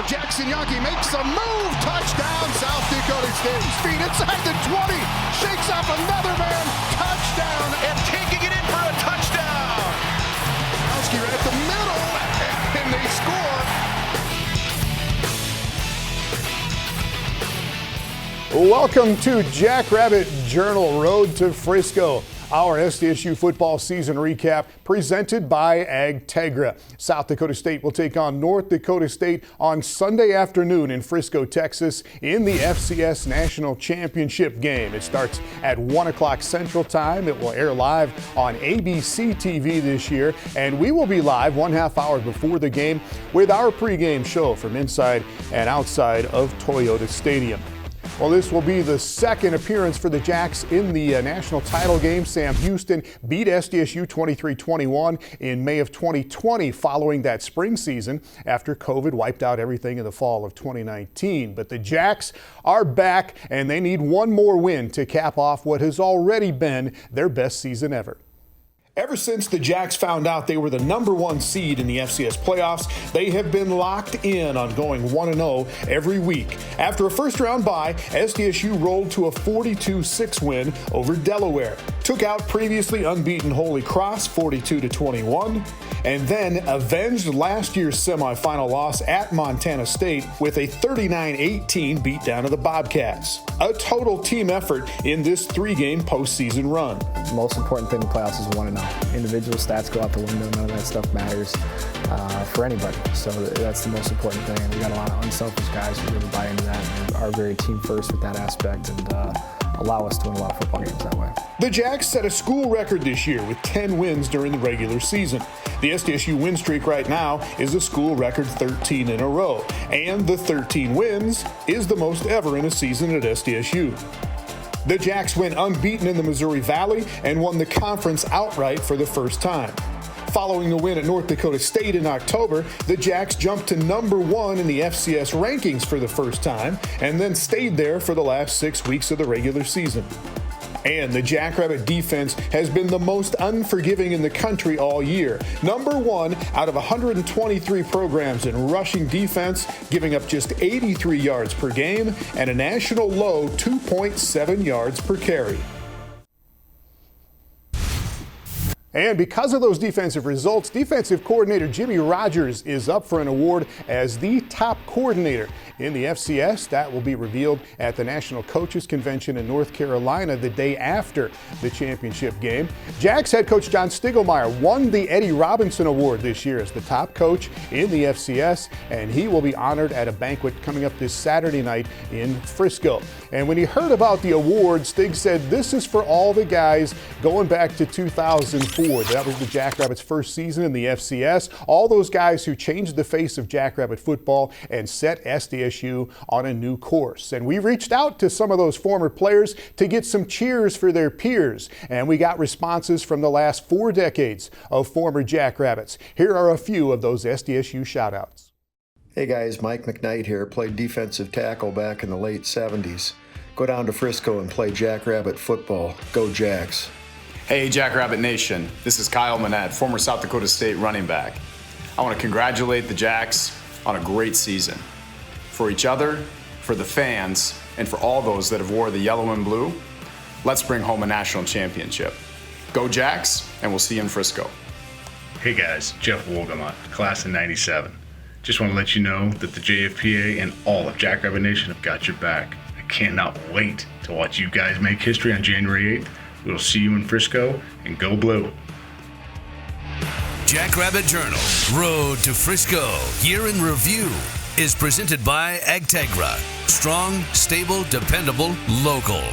Jackson Yankee makes a move. Touchdown, South Dakota State. Speed inside the 20. Shakes off another man. Touchdown. And taking it in for a touchdown. Right at the middle. And they score. Welcome to Jackrabbit Journal Road to Frisco. Our SDSU football season recap presented by Agtegra. South Dakota State will take on North Dakota State on Sunday afternoon in Frisco, Texas in the FCS National Championship game. It starts at 1 o'clock Central Time. It will air live on ABC TV this year, and we will be live 1/2 hour before the game with our pregame show from inside and outside of Toyota Stadium. Well, this will be the second appearance for the Jacks in the national title game. Sam Houston beat SDSU 23-21 in May of 2020 following that spring season after COVID wiped out everything in the fall of 2019. But the Jacks are back, and they need one more win to cap off what has already been their best season ever. Ever since the Jacks found out they were the #1 seed in the FCS playoffs, they have been locked in on going 1-0 every week. After a first-round bye, SDSU rolled to a 42-6 win over Delaware, took out previously unbeaten Holy Cross 42-21, and then avenged last year's semifinal loss at Montana State with a 39-18 beatdown of the Bobcats. A total team effort in this three-game postseason run. The most important thing in the playoffs is 1-0. Individual stats go out the window. None of that stuff matters for anybody. So that's the most important thing. And we got a lot of unselfish guys who really buy into that and are very team first with that aspect and allow us to win a lot of football games that way. The Jacks set a school record this year with 10 wins during the regular season. The SDSU win streak right now is a school record 13 in a row. And the 13 wins is the most ever in a season at SDSU. The Jacks went unbeaten in the Missouri Valley and won the conference outright for the first time. Following the win at North Dakota State in October, the Jacks jumped to #1 in the FCS rankings for the first time and then stayed there for the last 6 weeks of the regular season. And the Jackrabbit defense has been the most unforgiving in the country all year. #1 out of 123 programs in rushing defense, giving up just 83 yards per game and a national low 2.7 yards per carry. And because of those defensive results, defensive coordinator Jimmy Rogers is up for an award as the top coordinator in the FCS. That will be revealed at the National Coaches Convention in North Carolina the day after the championship game. Jacks head coach John Stiglmeyer won the Eddie Robinson Award this year as the top coach in the FCS, and he will be honored at a banquet coming up this Saturday night in Frisco. And when he heard about the award, Stig said, "This is for all the guys going back to 2004. That was the Jackrabbits' first season in the FCS. All those guys who changed the face of Jackrabbit football and set SDSU on a new course." And we reached out to some of those former players to get some cheers for their peers. And we got responses from the last 4 decades of former Jackrabbits. Here are a few of those SDSU shout-outs. Hey guys, Mike McKnight here. Played defensive tackle back in the late 70s. Go down to Frisco and play Jackrabbit football. Go Jacks. Hey Jackrabbit Nation, this is Kyle Manette, former South Dakota State running back. I want to congratulate the Jacks on a great season. For each other, for the fans, and for all those that have wore the yellow and blue, let's bring home a national championship. Go Jacks, and we'll see you in Frisco. Hey guys, Jeff Wolgamott, class of 97. Just want to let you know that the JFPA and all of Jackrabbit Nation have got your back. I cannot wait to watch you guys make history on January 8th. We'll see you in Frisco, and go blue. Jackrabbit Journal, Road to Frisco, Year in Review, is presented by Agtegra. Strong, stable, dependable, local.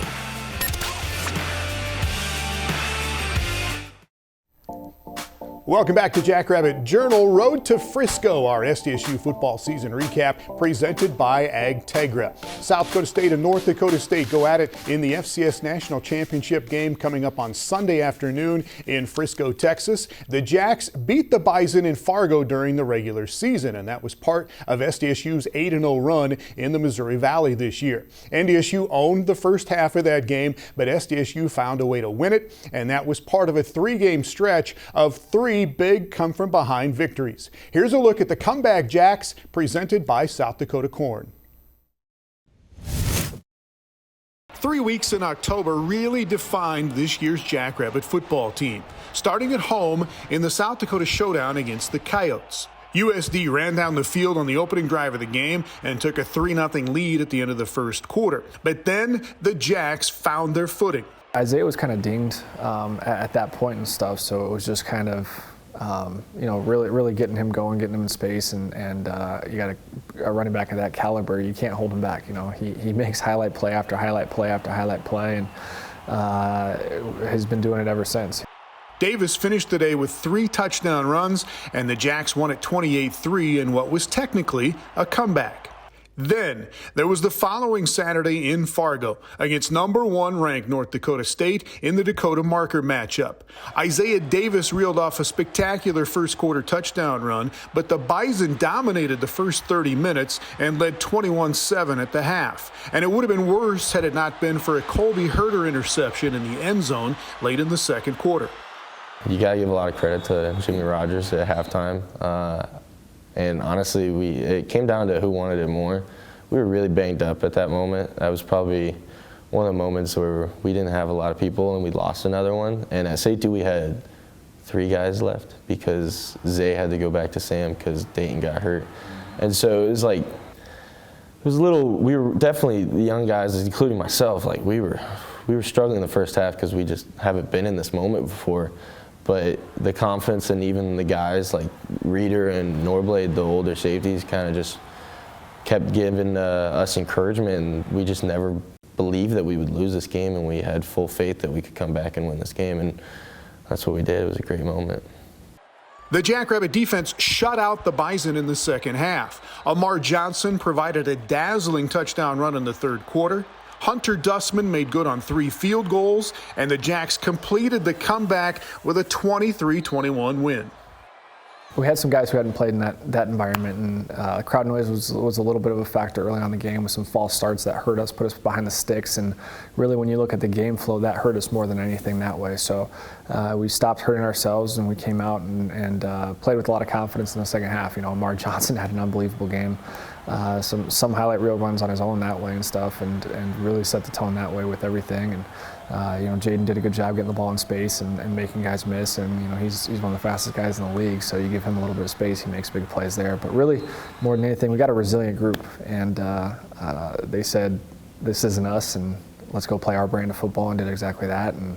Welcome back to Jackrabbit Journal, Road to Frisco, our SDSU football season recap presented by Agtegra. South Dakota State and North Dakota State go at it in the FCS National Championship game coming up on Sunday afternoon in Frisco, Texas. The Jacks beat the Bison in Fargo during the regular season, and that was part of SDSU's 8-0 run in the Missouri Valley this year. NDSU owned the first half of that game, but SDSU found a way to win it, and that was part of a 3-game stretch of 3 many big come-from-behind victories. Here's a look at the comeback Jacks presented by South Dakota Corn. 3 weeks in October really defined this year's Jackrabbit football team, starting at home in the South Dakota Showdown against the Coyotes. USD ran down the field on the opening drive of the game and took a 3-0 lead at the end of the first quarter. But then the Jacks found their footing. Isaiah was kind of dinged at that point and stuff, so it was just kind of really getting him going, getting him in space, and you got a running back of that caliber, you can't hold him back. He makes highlight play after highlight play after highlight play, and has been doing it ever since. Davis finished the day with 3 touchdown runs, and the Jacks won at 28-3 in what was technically a comeback. Then there was the following Saturday in Fargo against number 1 ranked North Dakota State in the Dakota marker matchup. Isaiah Davis reeled off a spectacular first quarter touchdown run, but the Bison dominated the first 30 minutes and led 21-7 at the half. And it would have been worse had it not been for a Colby Herter interception in the end zone late in the second quarter. You got to give a lot of credit to Jimmy Rogers at halftime. And honestly, it came down to who wanted it more. We were really banged up at that moment. That was probably one of the moments where we didn't have a lot of people and we lost another one. And at safety, we had 3 guys left because Zay had to go back to Sam because Dayton got hurt. And so it was like, we were definitely, the young guys, including myself, like we were struggling the first half because we just haven't been in this moment before. But the confidence and even the guys like Reeder and Norblade, the older safeties, kind of just kept giving us encouragement, and we just never believed that we would lose this game, and we had full faith that we could come back and win this game, and that's what we did. It was a great moment. The Jackrabbit defense shut out the Bison in the second half. Amar Johnson provided a dazzling touchdown run in the third quarter. Hunter Dustman made good on 3 field goals, and the Jacks completed the comeback with a 23-21 win. We had some guys who hadn't played in that environment, and crowd noise was a little bit of a factor early on in the game with some false starts that hurt us, put us behind the sticks, and really when you look at the game flow, that hurt us more than anything that way. So we stopped hurting ourselves, and we came out and played with a lot of confidence in the second half. Amar Johnson had an unbelievable game. Some highlight reel runs on his own that way and stuff, and really set the tone that way with everything. And Jaden did a good job getting the ball in space and making guys miss. And he's one of the fastest guys in the league, so you give him a little bit of space, he makes big plays there. But really, more than anything, we got a resilient group, and they said, "This isn't us, and let's go play our brand of football," and did exactly that. And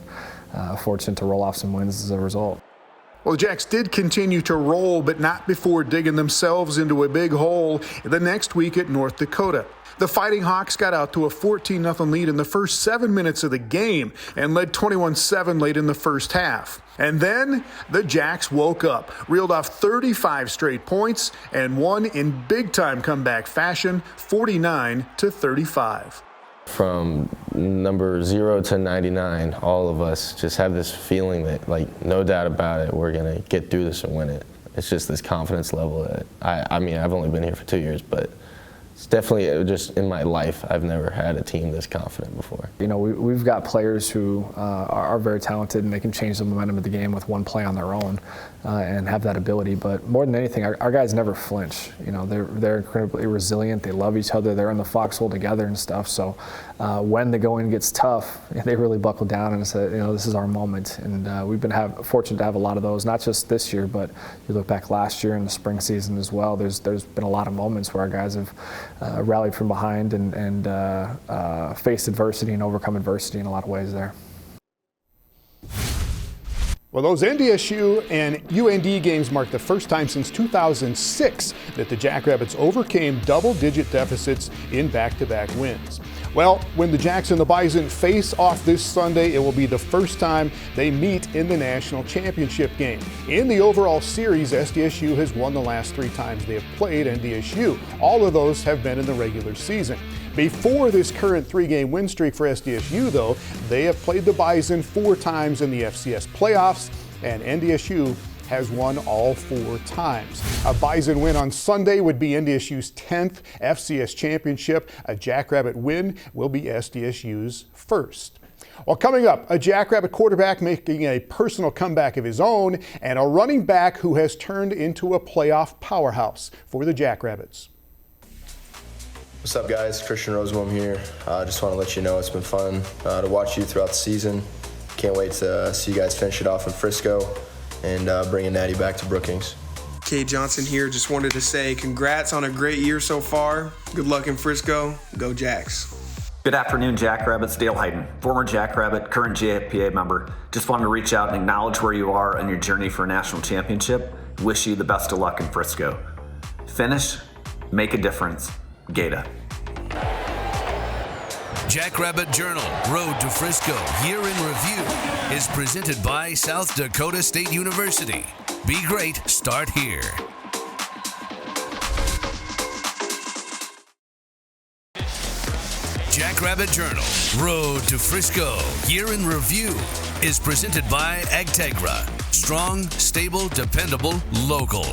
fortunate to roll off some wins as a result. Well, the Jacks did continue to roll, but not before digging themselves into a big hole the next week at North Dakota. The Fighting Hawks got out to a 14-0 lead in the first 7 minutes of the game and led 21-7 late in the first half. And then the Jacks woke up, reeled off 35 straight points, and won in big-time comeback fashion, 49-35. From number 0 to 99, all of us just have this feeling that, like, no doubt about it, we're going to get through this and win it. It's just this confidence level that, I mean, I've only been here for 2 years, but it's definitely just in my life, I've never had a team this confident before. We've got players who are very talented, and they can change the momentum of the game with one play on their own and have that ability. But more than anything, our guys never flinch. They're incredibly resilient. They love each other. They're in the foxhole together and stuff. So when the going gets tough, they really buckle down and say, this is our moment. And we've been fortunate to have a lot of those, not just this year, but you look back last year in the spring season as well. There's been a lot of moments where our guys have rallied from behind and faced adversity and overcome adversity in a lot of ways there. Well, those NDSU and UND games mark the first time since 2006 that the Jackrabbits overcame double-digit deficits in back-to-back wins. Well, when the Jacks and the Bison face off this Sunday, it will be the first time they meet in the national championship game. In the overall series, SDSU has won the last 3 times they have played NDSU. All of those have been in the regular season. Before this current 3-game win streak for SDSU, though, they have played the Bison 4 times in the FCS playoffs, and NDSU has won all 4 times. A Bison win on Sunday would be NDSU's 10th FCS championship. A Jackrabbit win will be SDSU's first. Well, coming up, a Jackrabbit quarterback making a personal comeback of his own, and a running back who has turned into a playoff powerhouse for the Jackrabbits. What's up, guys? Christian Rosenbaum here. I just want to let you know it's been fun to watch you throughout the season. Can't wait to see you guys finish it off in Frisco and bring a natty back to Brookings. Kay Johnson here. Just wanted to say congrats on a great year so far. Good luck in Frisco. Go Jacks. Good afternoon, Jackrabbits. Dale Hayden, former Jackrabbit, current JFPA member. Just wanted to reach out and acknowledge where you are on your journey for a national championship. Wish you the best of luck in Frisco. Finish, make a difference. Gata. Jackrabbit Journal Road to Frisco Year in Review is presented by South Dakota State University. Be great, start here. Jackrabbit Journal Road to Frisco Year in Review is presented by Agtegra. Strong, stable, dependable, local.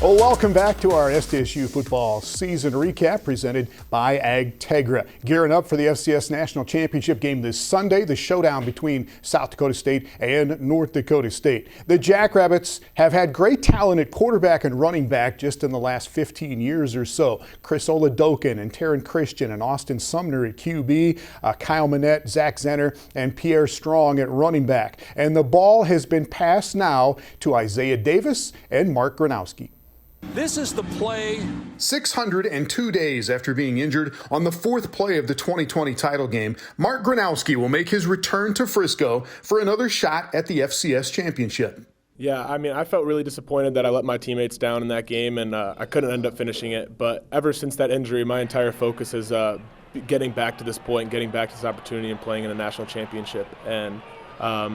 Well, welcome back to our SDSU football season recap presented by Agtegra. Gearing up for the FCS National Championship game this Sunday, the showdown between South Dakota State and North Dakota State. The Jackrabbits have had great talent at quarterback and running back just in the last 15 years or so. Chris Oladokin and Taryn Christian and Austin Sumner at QB, Kyle Manette, Zach Zenner, and Pierre Strong at running back. And the ball has been passed now to Isaiah Davis and Mark Gronowski. This is the play. 602 days after being injured on the fourth play of the 2020 title game, Mark Gronowski will make his return to Frisco for another shot at the FCS championship. Yeah, I mean, I felt really disappointed that I let my teammates down in that game, and I couldn't end up finishing it. But ever since that injury, my entire focus is getting back to this point, getting back to this opportunity and playing in a national championship. And, I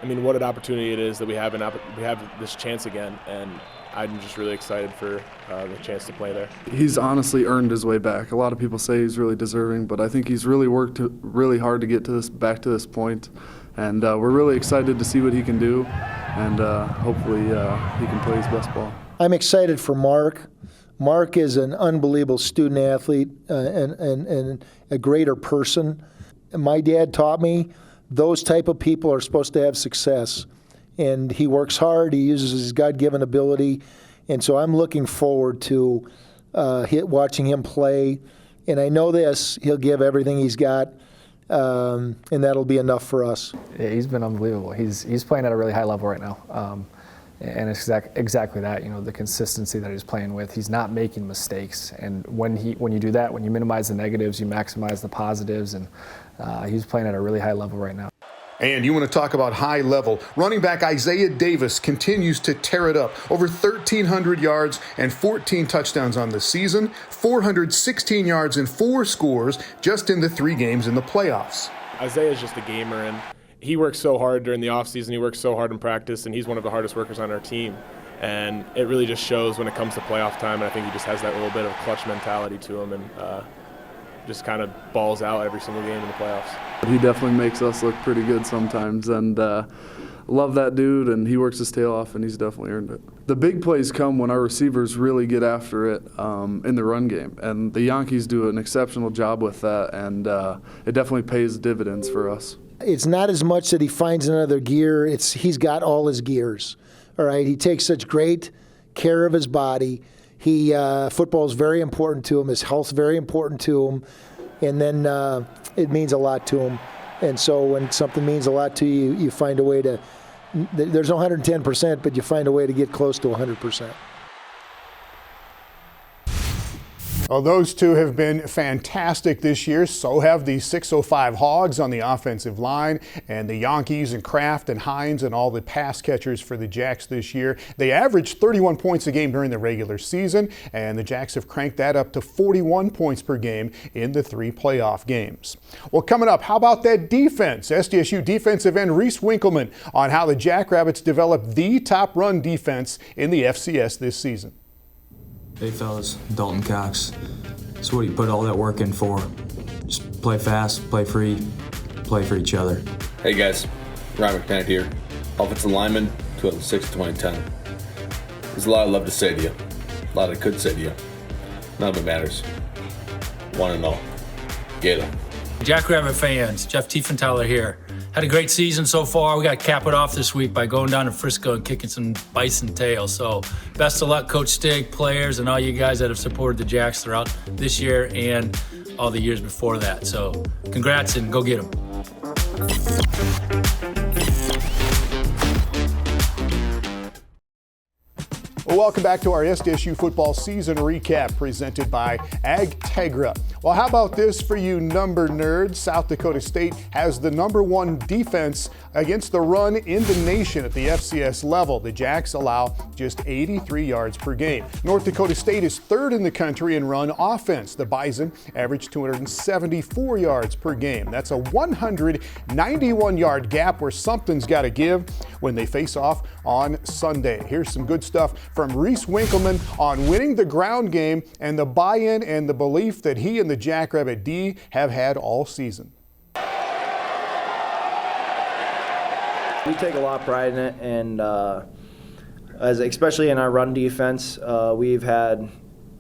mean, what an opportunity it is that we have this chance again. And I'm just really excited for the chance to play there. He's honestly earned his way back. A lot of people say he's really deserving, but I think he's really worked really hard to get to back to this point. And we're really excited to see what he can do, and hopefully he can play his best ball. I'm excited for Mark. Mark is an unbelievable student athlete and a greater person. My dad taught me those type of people are supposed to have success. And he works hard, he uses his God-given ability, and so I'm looking forward to watching him play. And I know this, he'll give everything he's got, and that'll be enough for us. Yeah, he's been unbelievable. He's playing at a really high level right now. And it's exactly that, you know, the consistency that he's playing with. He's not making mistakes. And when you do that, when you minimize the negatives, you maximize the positives, and he's playing at a really high level right now. And you want to talk about high level. Running back Isaiah Davis continues to tear it up. Over 1,300 yards and 14 touchdowns on the season, 416 yards and 4 scores just in the 3 games in the playoffs. Isaiah's just a gamer, and he works so hard during the offseason. He works so hard in practice, and he's one of the hardest workers on our team. And it really just shows when it comes to playoff time, and I think he just has that little bit of clutch mentality to him, and just kind of balls out every single game in the playoffs. He definitely makes us look pretty good sometimes, and love that dude, and he works his tail off, and he's definitely earned it. The big plays come when our receivers really get after it in the run game, and the Yankees do an exceptional job with that, and it definitely pays dividends for us. It's not as much that he finds another gear, he's got all his gears. All right, he takes such great care of his body. Football is very important to him. His health is very important to him, and then it means a lot to him. And so when something means a lot to you, you find a way to. There's no 110%, but you find a way to get close to 100%. Well, those two have been fantastic this year. So have the 605 Hogs on the offensive line, and the Yankees and Kraft and Hines and all the pass catchers for the Jacks this year. They averaged 31 points a game during the regular season, and the Jacks have cranked that up to 41 points per game in the 3 playoff games. Well, coming up, how about that defense? SDSU defensive end Reese Winkleman on how the Jackrabbits developed the top run defense in the FCS this season. Hey fellas, Dalton Cox. That's what you put all that work in for. Just play fast, play free, play for each other. Hey guys, Ryan McKnight here. Offensive lineman, 2006-2010. There's a lot I'd love to say to you. A lot I could say to you. None of it matters. One and all. Get them. Jackrabbit fans, Jeff Tiefenthaler here. Had a great season so far. We got to cap it off this week by going down to Frisco and kicking some bison tail. So best of luck, Coach Stig, players, and all you guys that have supported the Jacks throughout this year and all the years before that. So congrats and go get them. Well, welcome back to our SDSU football season recap presented by Agtegra. Well, how about this for you number nerds? South Dakota State has the #1 defense against the run in the nation at the FCS level. The Jacks allow just 83 yards per game. North Dakota State is 3rd in the country in run offense. The Bison average 274 yards per game. That's a 191-yard gap where something's got to give when they face off on Sunday. Here's some good stuff from Reese Winkleman on winning the ground game and the buy-in and the belief that he and the Jackrabbit D have had all season. We take a lot of pride in it, and especially in our run defense, we've had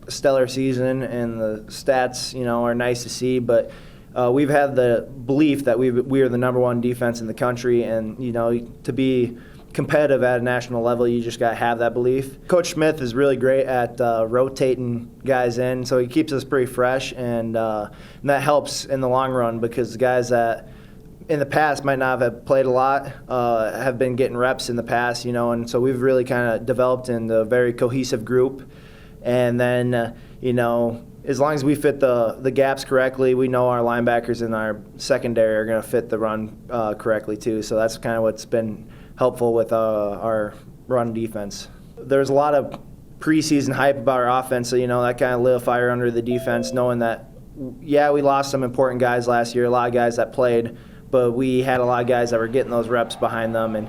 a stellar season, and the stats, are nice to see. But we've had the belief that we are the #1 defense in the country, and to be competitive at a national level, you just got to have that belief. Coach Smith is really great at rotating guys in, so he keeps us pretty fresh, and that helps in the long run because the guys that in the past might not have played a lot have been getting reps in the past, and so we've really kind of developed in a very cohesive group. And then, as long as we fit the gaps correctly, we know our linebackers and our secondary are going to fit the run correctly too. So that's kind of what's been helpful with our run defense. There's a lot of preseason hype about our offense, so that kind of lit a fire under the defense, knowing that, yeah, we lost some important guys last year, a lot of guys that played, but we had a lot of guys that were getting those reps behind them, and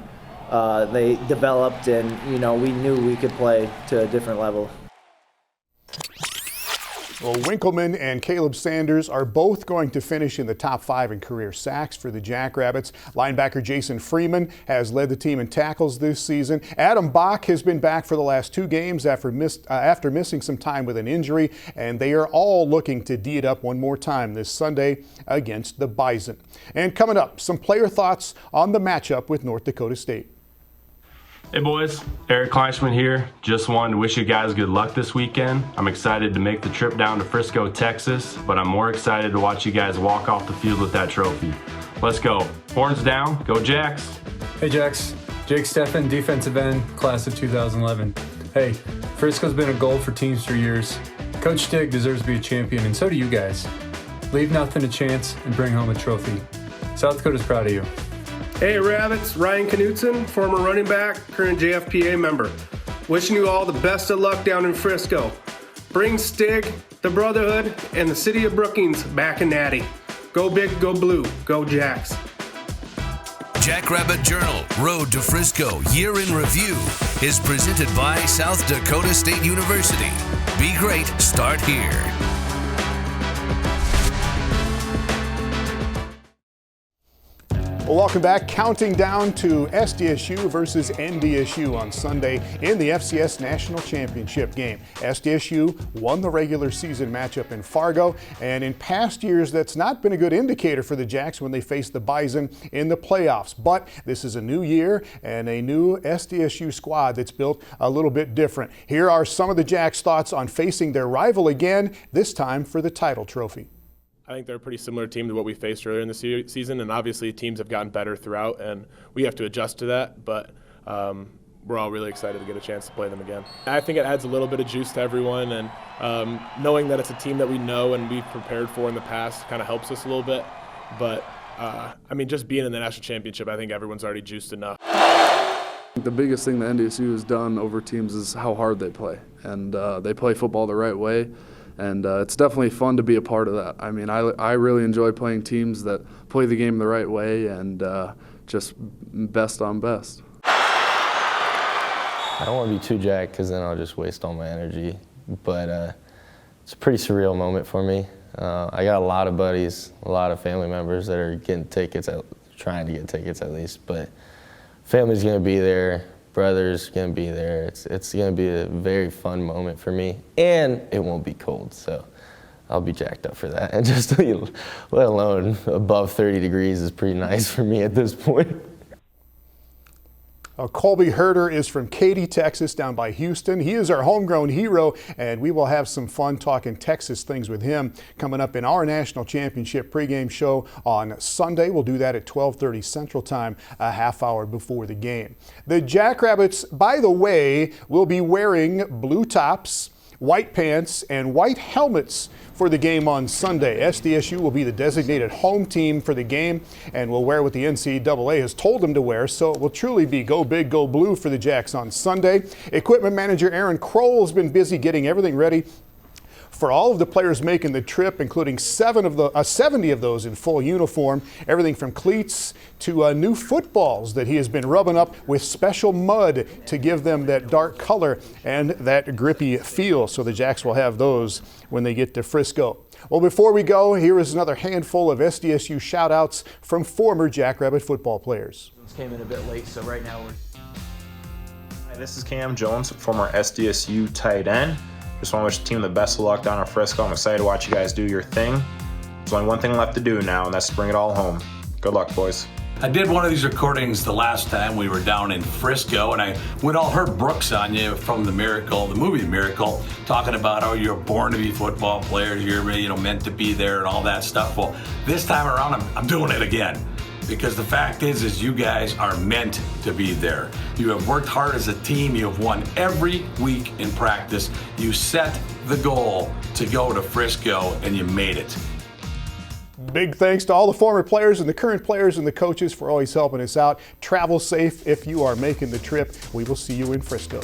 they developed, and we knew we could play to a different level. Well, Winkleman and Caleb Sanders are both going to finish in the top 5 in career sacks for the Jackrabbits. Linebacker Jason Freeman has led the team in tackles this season. Adam Bach has been back for the last 2 games after missing some time with an injury, and they are all looking to D it up one more time this Sunday against the Bison. And coming up, some player thoughts on the matchup with North Dakota State. Hey boys, Eric Kleinschmidt here. Just wanted to wish you guys good luck this weekend. I'm excited to make the trip down to Frisco, Texas, but I'm more excited to watch you guys walk off the field with that trophy. Let's go. Horns down, go Jacks. Hey Jacks, Jake Steffen, defensive end, class of 2011. Hey, Frisco's been a goal for teams for years. Coach Stig deserves to be a champion, and so do you guys. Leave nothing to chance and bring home a trophy. South Dakota's proud of you. Hey Rabbits, Ryan Knutson, former running back, current JFPA member. Wishing you all the best of luck down in Frisco. Bring Stig, the Brotherhood, and the city of Brookings back in Natty. Go big, go blue, go Jacks. Jackrabbit Journal Road to Frisco Year in Review is presented by South Dakota State University. Be great, start here. Well, welcome back. Counting down to SDSU versus NDSU on Sunday in the FCS National Championship game. SDSU won the regular season matchup in Fargo, and in past years, that's not been a good indicator for the Jacks when they face the Bison in the playoffs. But this is a new year and a new SDSU squad that's built a little bit different. Here are some of the Jacks' thoughts on facing their rival again, this time for the title trophy. I think they're a pretty similar team to what we faced earlier in the season, and obviously teams have gotten better throughout, and we have to adjust to that, but we're all really excited to get a chance to play them again. I think it adds a little bit of juice to everyone, and knowing that it's a team that we know and we've prepared for in the past kind of helps us a little bit, but just being in the national championship, I think everyone's already juiced enough. The biggest thing that NDSU has done over teams is how hard they play, and they play football the right way. And it's definitely fun to be a part of that. I mean, I really enjoy playing teams that play the game the right way and just best on best. I don't want to be too jacked because then I'll just waste all my energy. But it's a pretty surreal moment for me. I got a lot of buddies, a lot of family members that are getting tickets, trying to get tickets at least. But family's going to be there. Brother's gonna be there. It's gonna be a very fun moment for me, and it won't be cold, so I'll be jacked up for that. And just let alone above 30 degrees is pretty nice for me at this point. Colby Herder is from Katy, Texas, down by Houston. He is our homegrown hero, and we will have some fun talking Texas things with him coming up in our national championship pregame show on Sunday. We'll do that at 12:30 Central Time, a half hour before the game. The Jackrabbits, by the way, will be wearing blue tops, white pants, and white helmets for the game on Sunday. SDSU will be the designated home team for the game and will wear what the NCAA has told them to wear, so it will truly be go big, go blue for the Jacks on Sunday. Equipment manager Aaron Kroll has been busy getting everything ready for all of the players making the trip, including 70 of those in full uniform, everything from cleats to new footballs that he has been rubbing up with special mud to give them that dark color and that grippy feel. So the Jacks will have those when they get to Frisco. Well, before we go, here is another handful of SDSU shout-outs from former Jackrabbit football players. Came in a bit late, so right now Hi, this is Cam Jones, former SDSU tight end. Just want to wish the team the best of luck down in Frisco. I'm excited to watch you guys do your thing. There's only one thing left to do now, and that's to bring it all home. Good luck, boys. I did one of these recordings the last time we were down in Frisco, and we'd all heard Brooks on you from The Miracle, the movie The Miracle, talking about how you're born to be football players, you're meant to be there and all that stuff. Well, this time around, I'm doing it again. Because the fact is you guys are meant to be there. You have worked hard as a team. You have won every week in practice. You set the goal to go to Frisco, and you made it. Big thanks to all the former players and the current players and the coaches for always helping us out. Travel safe if you are making the trip. We will see you in Frisco.